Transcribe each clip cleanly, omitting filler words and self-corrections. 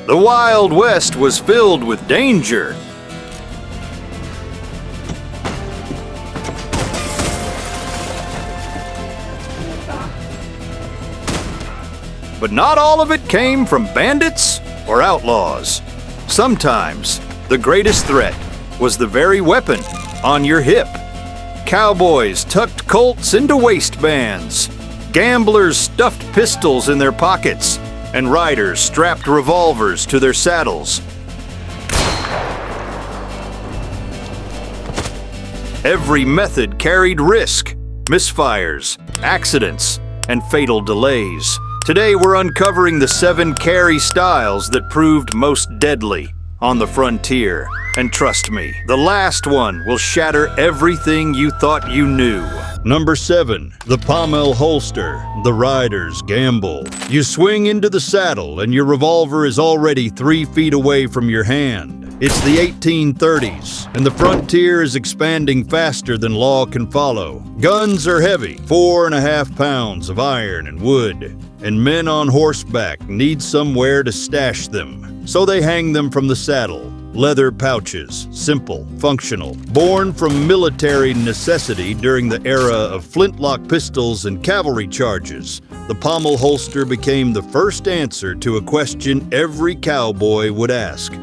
The Wild West was filled with danger. But not all of it came from bandits or outlaws. Sometimes the greatest threat was the very weapon on your hip. Cowboys tucked Colts into waistbands. Gamblers stuffed pistols in their pockets, and riders strapped revolvers to their saddles. Every method carried risk, misfires, accidents, and fatal delays. Today we're uncovering the 7 carry styles that proved most deadly on the frontier. And trust me, the last one will shatter everything you thought you knew. Number 7, the Pommel holster. The riders gamble. You swing into the saddle and your revolver is already 3 feet away from your hand. It's the 1830s, and the frontier is expanding faster than law can follow. Guns are heavy, 4.5 pounds of iron and wood, and men on horseback need somewhere to stash them. So they hang them from the saddle. Leather pouches, simple, functional. Born from military necessity during the era of flintlock pistols and cavalry charges, the Pommel holster became the first answer to a question every cowboy would ask.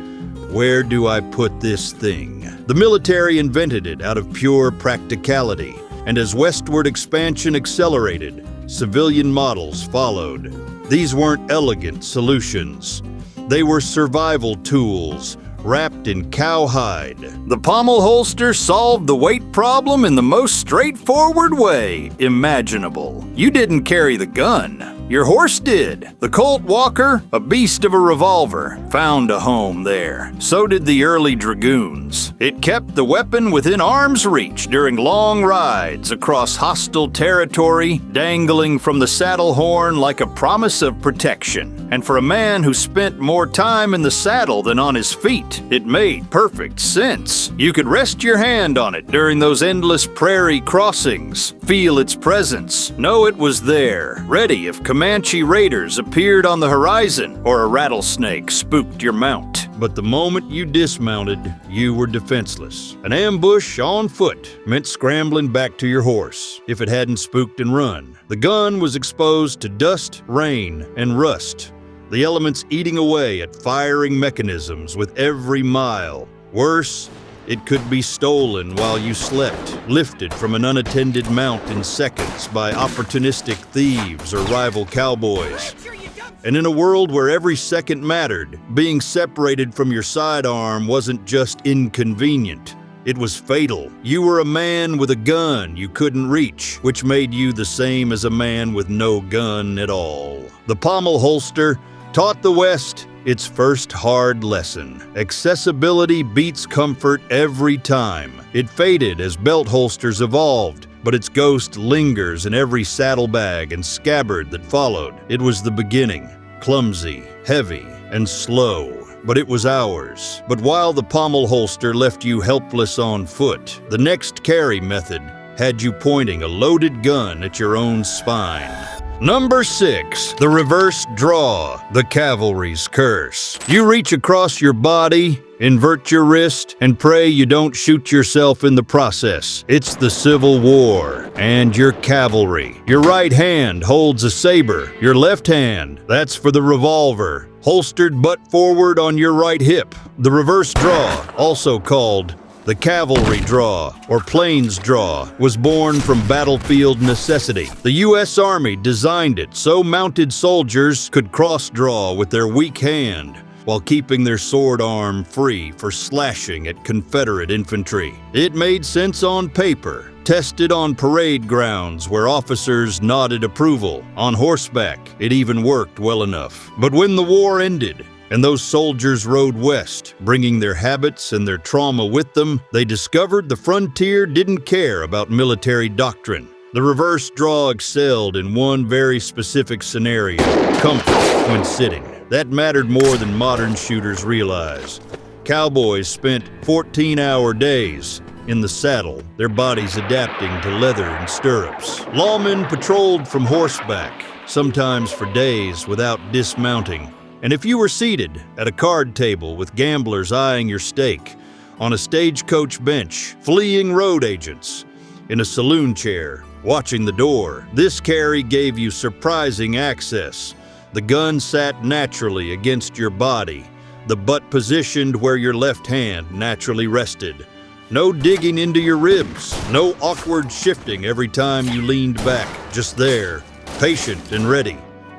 Where do I put this thing? The military invented it out of pure practicality, and as westward expansion accelerated, civilian models followed. These weren't elegant solutions. They were survival tools, wrapped in cowhide. The Pommel holster solved the weight problem in the most straightforward way imaginable. You didn't carry the gun. Your horse did. The Colt Walker, a beast of a revolver, found a home there. So did the early dragoons. It kept the weapon within arm's reach during long rides across hostile territory, dangling from the saddle horn like a promise of protection. And for a man who spent more time in the saddle than on his feet, it made perfect sense. You could rest your hand on it during those endless prairie crossings, feel its presence, know it was there, ready if Comanche raiders appeared on the horizon or a rattlesnake spooked your mount. But the moment you dismounted, you were defenseless. An ambush on foot meant scrambling back to your horse if it hadn't spooked and run. The gun was exposed to dust, rain, and rust, the elements eating away at firing mechanisms with every mile. Worse, it could be stolen while you slept, lifted from an unattended mount in seconds by opportunistic thieves or rival cowboys. And in a world where every second mattered, being separated from your sidearm wasn't just inconvenient. It was fatal. You were a man with a gun you couldn't reach, which made you the same as a man with no gun at all. The Pommel holster taught the West its first hard lesson. Accessibility beats comfort every time. It faded as belt holsters evolved, but its ghost lingers in every saddlebag and scabbard that followed. It was the beginning, clumsy, heavy, and slow, but it was ours. But while the Pommel holster left you helpless on foot, the next carry method had you pointing a loaded gun at your own spine. Number 6, the reverse draw, the cavalry's curse. You reach across your body, invert your wrist, and pray you don't shoot yourself in the process. It's the Civil War, and your cavalry. Your right hand holds a saber. Your left hand, that's for the revolver, holstered butt forward on your right hip. The reverse draw, also called the cavalry draw, or plains draw, was born from battlefield necessity. The U.S. Army designed it so mounted soldiers could cross-draw with their weak hand while keeping their sword arm free for slashing at Confederate infantry. It made sense on paper, tested on parade grounds where officers nodded approval. On horseback, it even worked well enough. But when the war ended, and those soldiers rode west, bringing their habits and their trauma with them, they discovered the frontier didn't care about military doctrine. The reverse draw excelled in one very specific scenario: comfort when sitting. That mattered more than modern shooters realize. Cowboys spent 14-hour days in the saddle, their bodies adapting to leather and stirrups. Lawmen patrolled from horseback, sometimes for days without dismounting, And if you were seated at a card table with gamblers eyeing your stake, on a stagecoach bench, fleeing road agents, in a saloon chair, watching the door, this carry gave you surprising access. The gun sat naturally against your body, the butt positioned where your left hand naturally rested. No digging into your ribs, no awkward shifting every time you leaned back, just there, patient and ready.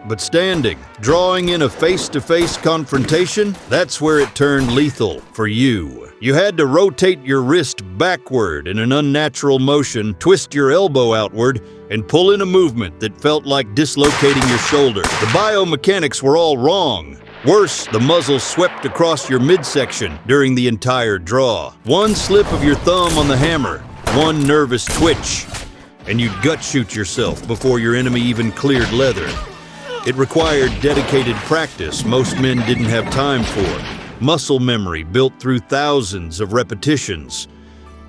But standing, drawing in a face-to-face confrontation, that's where it turned lethal for you. You had to rotate your wrist backward in an unnatural motion, twist your elbow outward, and pull in a movement that felt like dislocating your shoulder. The biomechanics were all wrong. Worse, the muzzle swept across your midsection during the entire draw. One slip of your thumb on the hammer, one nervous twitch, and you'd gut shoot yourself before your enemy even cleared leather. It required dedicated practice most men didn't have time for, muscle memory built through thousands of repetitions.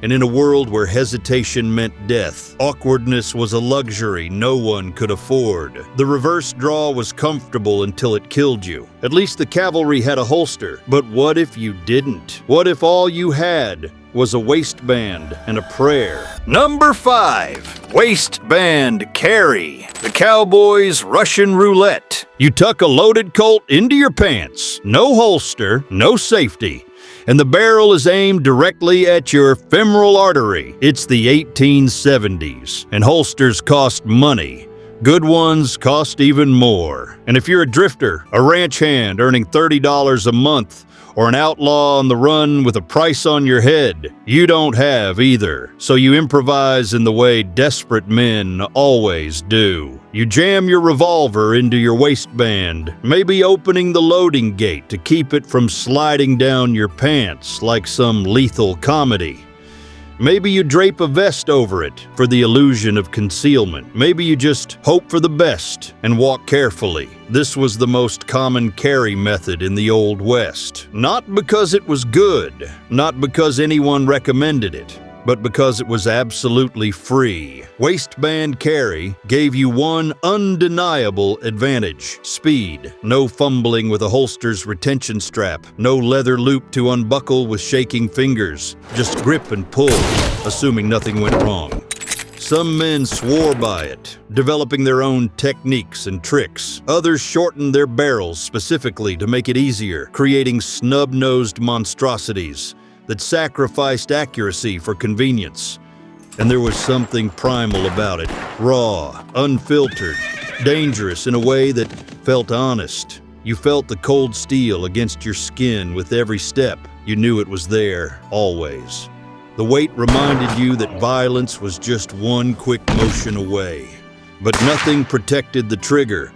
And in a world where hesitation meant death, awkwardness was a luxury no one could afford. The reverse draw was comfortable until it killed you. At least the cavalry had a holster. But what if you didn't? What if all you had was a waistband and a prayer? Number 5. Waistband carry. The Cowboys' Russian roulette. You tuck a loaded Colt into your pants. No holster, no safety. And the barrel is aimed directly at your femoral artery. It's the 1870s, and holsters cost money. Good ones cost even more. And if you're a drifter, a ranch hand earning $30 a month, or an outlaw on the run with a price on your head, you don't have either. So you improvise in the way desperate men always do. You jam your revolver into your waistband, maybe opening the loading gate to keep it from sliding down your pants like some lethal comedy. Maybe you drape a vest over it for the illusion of concealment. Maybe you just hope for the best and walk carefully. This was the most common carry method in the Old West. Not because it was good, not because anyone recommended it, but because it was absolutely free. Waistband carry gave you one undeniable advantage: speed. No fumbling with a holster's retention strap, no leather loop to unbuckle with shaking fingers. Just grip and pull, assuming nothing went wrong. Some men swore by it, developing their own techniques and tricks. Others shortened their barrels specifically to make it easier, creating snub-nosed monstrosities that sacrificed accuracy for convenience. And there was something primal about it, raw, unfiltered, dangerous in a way that felt honest. You felt the cold steel against your skin with every step. You knew it was there, always. The weight reminded you that violence was just one quick motion away. But nothing protected the trigger.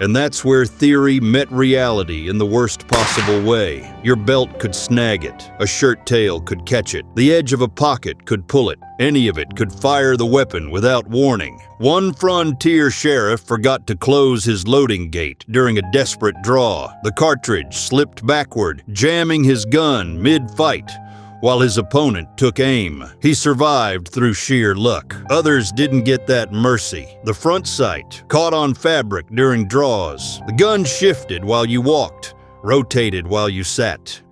And that's where theory met reality in the worst possible way. Your belt could snag it, a shirt tail could catch it, the edge of a pocket could pull it, any of it could fire the weapon without warning. One frontier sheriff forgot to close his loading gate during a desperate draw. The cartridge slipped backward, jamming his gun mid-fight, while his opponent took aim. He survived through sheer luck. Others didn't get that mercy. The front sight caught on fabric during draws. The gun shifted while you walked, rotated while you sat.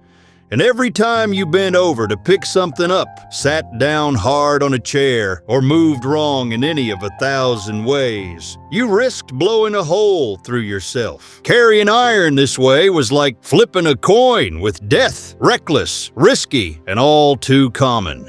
And every time you bent over to pick something up, sat down hard on a chair, or moved wrong in any of 1,000 ways, you risked blowing a hole through yourself. Carrying iron this way was like flipping a coin with death, reckless, risky, and all too common.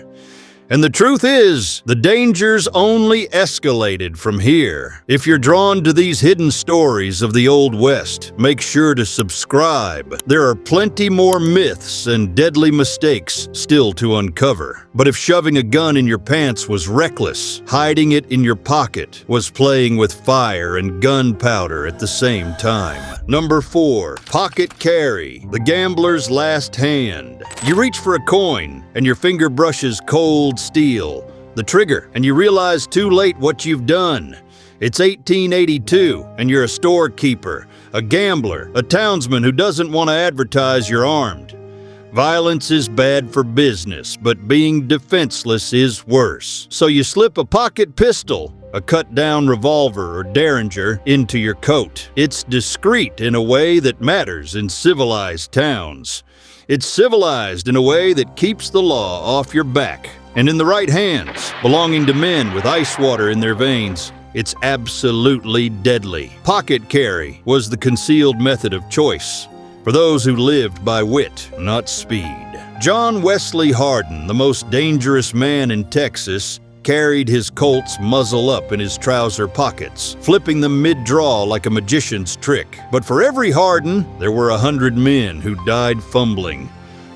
And the truth is, the dangers only escalated from here. If you're drawn to these hidden stories of the Old West, make sure to subscribe. There are plenty more myths and deadly mistakes still to uncover. But if shoving a gun in your pants was reckless, hiding it in your pocket was playing with fire and gunpowder at the same time. Number 4, pocket carry, the gambler's last hand. You reach for a coin, and your finger brushes cold steel, the trigger, and you realize too late what you've done. It's 1882, and you're a storekeeper, a gambler, a townsman who doesn't want to advertise you're armed. Violence is bad for business, but being defenseless is worse. So you slip a pocket pistol a cut-down revolver or derringer into your coat. It's discreet in a way that matters in civilized towns. It's civilized in a way that keeps the law off your back. And in the right hands, belonging to men with ice water in their veins, it's absolutely deadly. Pocket carry was the concealed method of choice for those who lived by wit, not speed. John Wesley Hardin, the most dangerous man in Texas, carried his Colts muzzle up in his trouser pockets, flipping them mid-draw like a magician's trick. But for every Hardin, there were 100 men who died fumbling.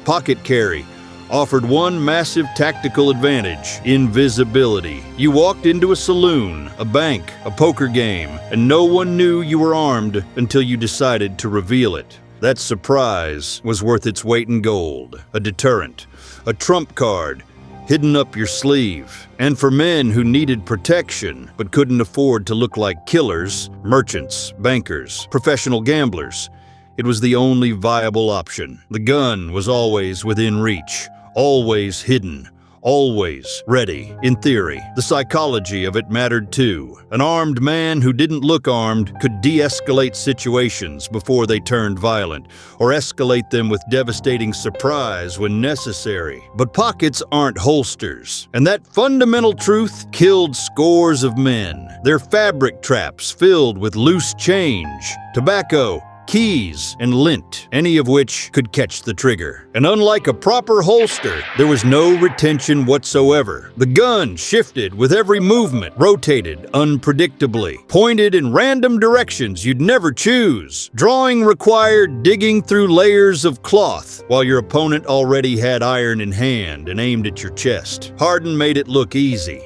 Pocket carry offered one massive tactical advantage: invisibility. You walked into a saloon, a bank, a poker game, and no one knew you were armed until you decided to reveal it. That surprise was worth its weight in gold, a deterrent, a trump card hidden up your sleeve. And for men who needed protection but couldn't afford to look like killers, merchants, bankers, professional gamblers, it was the only viable option. The gun was always within reach, always hidden, always ready. In theory, the psychology of it mattered too. An armed man who didn't look armed could de-escalate situations before they turned violent, or escalate them with devastating surprise when necessary. But pockets aren't holsters, and that fundamental truth killed scores of men. They're fabric traps filled with loose change, tobacco, keys, and lint, any of which could catch the trigger. And unlike a proper holster, there was no retention whatsoever. The gun shifted with every movement, rotated unpredictably, pointed in random directions you'd never choose. Drawing required digging through layers of cloth, while your opponent already had iron in hand and aimed at your chest. Hardin made it look easy,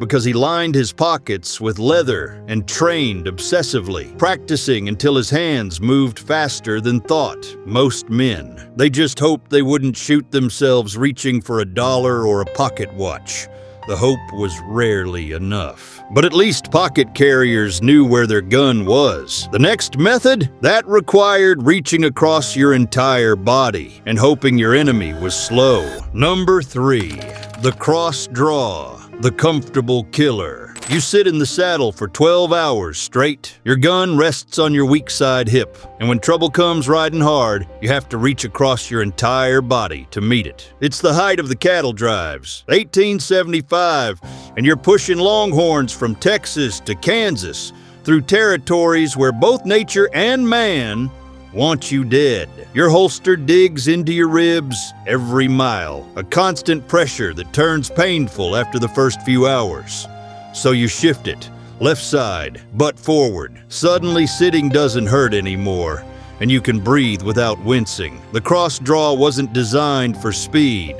because he lined his pockets with leather and trained obsessively, practicing until his hands moved faster than thought. Most men, they just hoped they wouldn't shoot themselves reaching for a dollar or a pocket watch. The hope was rarely enough. But at least pocket carriers knew where their gun was. The next method, that required reaching across your entire body and hoping your enemy was slow. Number 3, the cross draw. The comfortable killer. You sit in the saddle for 12 hours straight. Your gun rests on your weak side hip, and when trouble comes riding hard, you have to reach across your entire body to meet it. It's the height of the cattle drives, 1875, and you're pushing longhorns from Texas to Kansas through territories where both nature and man want you dead. Your holster digs into your ribs every mile, a constant pressure that turns painful after the first few hours. So you shift it, left side, butt forward. Suddenly sitting doesn't hurt anymore, and you can breathe without wincing. The cross draw wasn't designed for speed.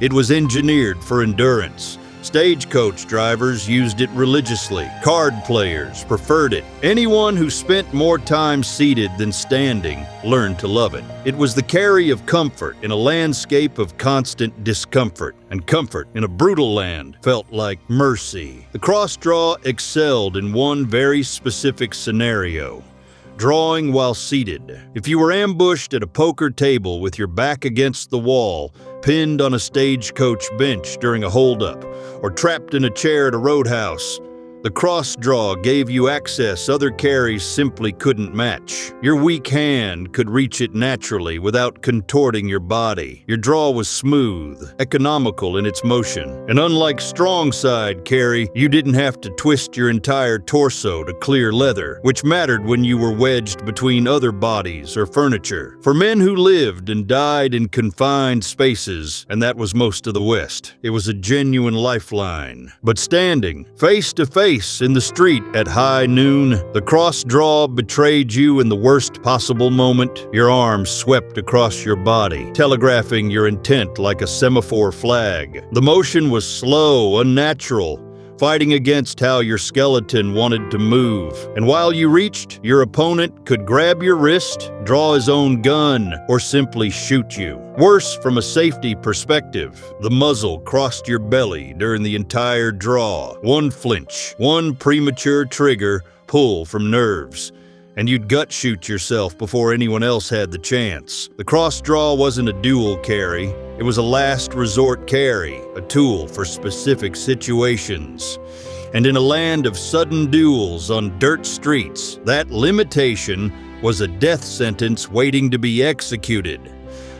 It was engineered for endurance. Stagecoach drivers used it religiously. Card players preferred it. Anyone who spent more time seated than standing learned to love it. It was the carry of comfort in a landscape of constant discomfort, and comfort in a brutal land felt like mercy. The cross draw excelled in one very specific scenario: drawing while seated. If you were ambushed at a poker table with your back against the wall, pinned on a stagecoach bench during a holdup, or trapped in a chair at a roadhouse, the cross draw gave you access other carries simply couldn't match. Your weak hand could reach it naturally without contorting your body. Your draw was smooth, economical in its motion, and unlike strong side carry, you didn't have to twist your entire torso to clear leather, which mattered when you were wedged between other bodies or furniture. For men who lived and died in confined spaces, and that was most of the West, it was a genuine lifeline. But standing face to face in the street at high noon, the cross draw betrayed you in the worst possible moment. Your arms swept across your body, telegraphing your intent like a semaphore flag. The motion was slow, unnatural, fighting against how your skeleton wanted to move. And while you reached, your opponent could grab your wrist, draw his own gun, or simply shoot you. Worse, from a safety perspective, the muzzle crossed your belly during the entire draw. One flinch, one premature trigger pull from nerves, and you'd gut shoot yourself before anyone else had the chance. The cross draw wasn't a dual carry. It was a last resort carry, a tool for specific situations. And in a land of sudden duels on dirt streets, that limitation was a death sentence waiting to be executed.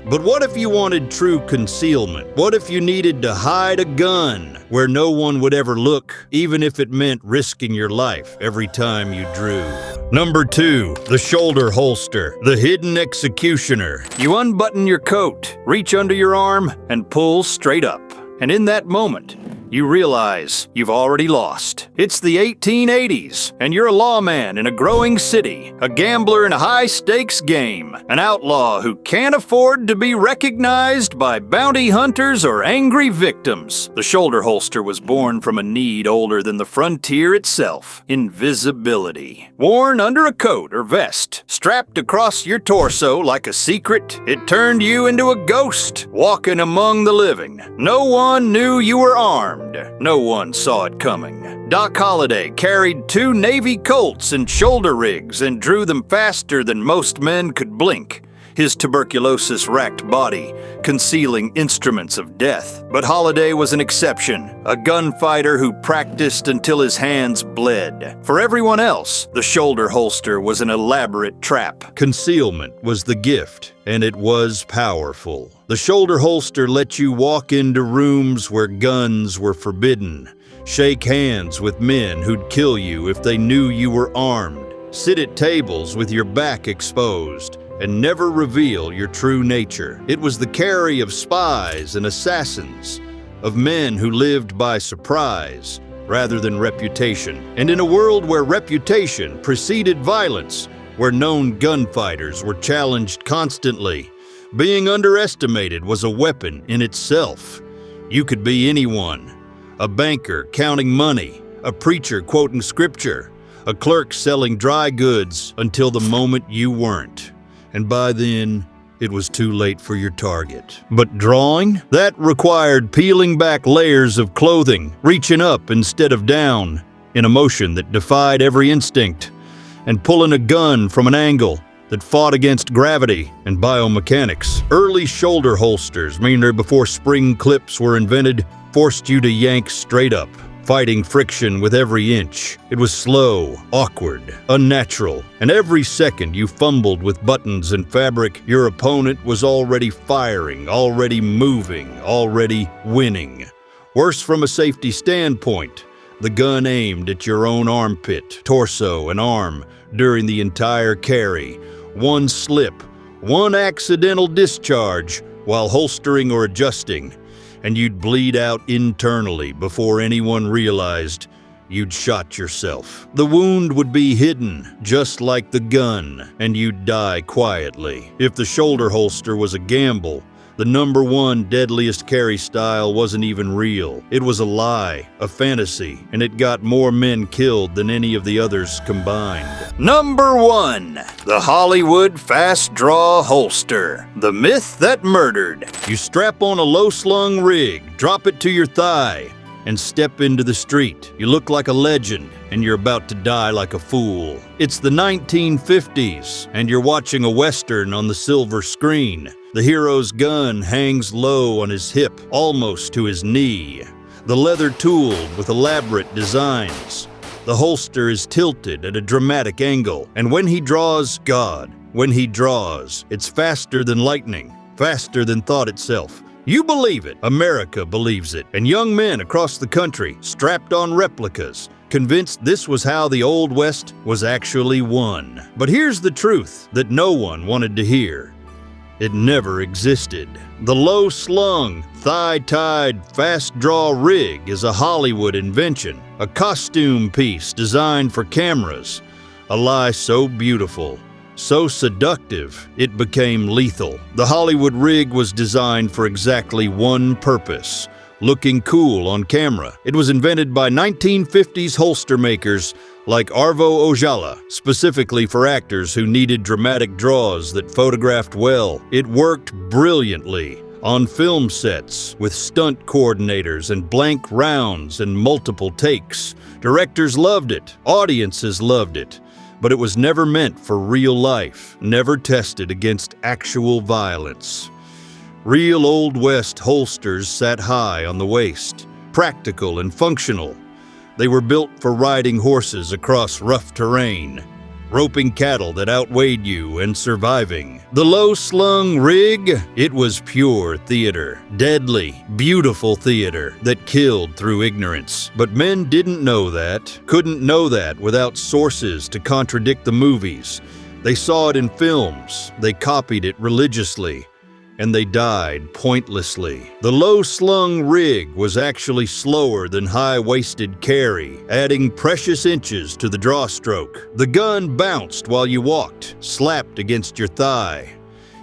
But what if you wanted true concealment? What if you needed to hide a gun where no one would ever look, even if it meant risking your life every time you drew? Number 2, the shoulder holster, the hidden executioner. You unbutton your coat, reach under your arm, and pull straight up. And in that moment, you realize you've already lost. It's the 1880s, and you're a lawman in a growing city, a gambler in a high-stakes game, an outlaw who can't afford to be recognized by bounty hunters or angry victims. The shoulder holster was born from a need older than the frontier itself: invisibility. Worn under a coat or vest, strapped across your torso like a secret, it turned you into a ghost, walking among the living. No one knew you were armed. No one saw it coming. Doc Holliday carried 2 Navy Colts in shoulder rigs and drew them faster than most men could blink, his tuberculosis-racked body concealing instruments of death. But Holliday was an exception, a gunfighter who practiced until his hands bled. For everyone else, the shoulder holster was an elaborate trap. Concealment was the gift, and it was powerful. The shoulder holster let you walk into rooms where guns were forbidden, shake hands with men who'd kill you if they knew you were armed, sit at tables with your back exposed, and never reveal your true nature. It was the carry of spies and assassins, of men who lived by surprise rather than reputation. And in a world where reputation preceded violence, where known gunfighters were challenged constantly, being underestimated was a weapon in itself. You could be anyone: a banker counting money, a preacher quoting scripture, a clerk selling dry goods, until the moment you weren't. And by then, it was too late for your target. But drawing? That required peeling back layers of clothing, reaching up instead of down, in a motion that defied every instinct, and pulling a gun from an angle that fought against gravity and biomechanics. Early shoulder holsters, mainly before spring clips were invented, forced you to yank straight up, fighting friction with every inch. It was slow, awkward, unnatural, and every second you fumbled with buttons and fabric, your opponent was already firing, already moving, already winning. Worse, from a safety standpoint, the gun aimed at your own armpit, torso, and arm during the entire carry. One slip, one accidental discharge while holstering or adjusting, and you'd bleed out internally before anyone realized you'd shot yourself. The wound would be hidden, just like the gun, and you'd die quietly. If the shoulder holster was a gamble, the #1 deadliest carry style wasn't even real. It was a lie, a fantasy, and it got more men killed than any of the others combined. Number 1, the Hollywood fast draw holster, the myth that murdered. You strap on a low-slung rig, drop it to your thigh, and step into the street. You look like a legend, and you're about to die like a fool. It's the 1950s, and you're watching a Western on the silver screen. The hero's gun hangs low on his hip, almost to his knee. The leather tooled with elaborate designs. The holster is tilted at a dramatic angle, and when he draws, when he draws, it's faster than lightning, faster than thought itself. You believe it, America believes it, and young men across the country strapped on replicas, convinced this was how the Old West was actually won. But here's the truth that no one wanted to hear. It never existed. The low-slung, thigh-tied, fast-draw rig is a Hollywood invention, a costume piece designed for cameras, a lie so beautiful, so seductive, it became lethal. The Hollywood rig was designed for exactly one purpose: looking cool on camera. It was invented by 1950s holster makers like Arvo Ojala, specifically for actors who needed dramatic draws that photographed well. It worked brilliantly on film sets with stunt coordinators and blank rounds and multiple takes. Directors loved it, audiences loved it, but it was never meant for real life, never tested against actual violence. Real Old West holsters sat high on the waist, practical and functional. They were built for riding horses across rough terrain, roping cattle that outweighed you, and surviving. The low-slung rig, it was pure theater. Deadly, beautiful theater that killed through ignorance. But men didn't know that, couldn't know that without sources to contradict the movies. They saw it in films, they copied it religiously, and they died pointlessly. The low-slung rig was actually slower than high-waisted carry, adding precious inches to the draw stroke. The gun bounced while you walked, slapped against your thigh.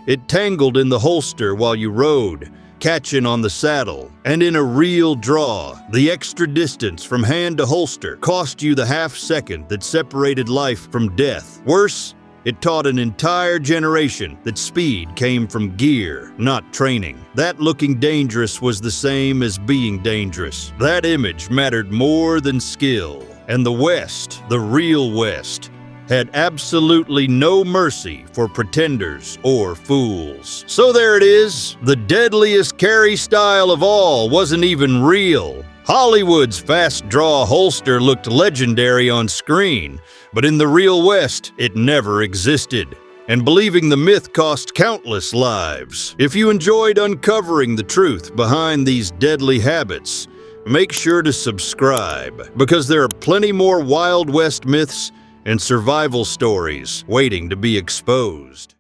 It tangled in the holster while you rode, catching on the saddle. And in a real draw, the extra distance from hand to holster cost you the half second that separated life from death. Worse, it taught an entire generation that speed came from gear, not training. That looking dangerous was the same as being dangerous. That image mattered more than skill. And the West, the real West, had absolutely no mercy for pretenders or fools. So there it is. The deadliest carry style of all wasn't even real. Hollywood's fast draw holster looked legendary on screen, but in the real West, it never existed. And believing the myth cost countless lives. If you enjoyed uncovering the truth behind these deadly habits, make sure to subscribe, because there are plenty more Wild West myths and survival stories waiting to be exposed.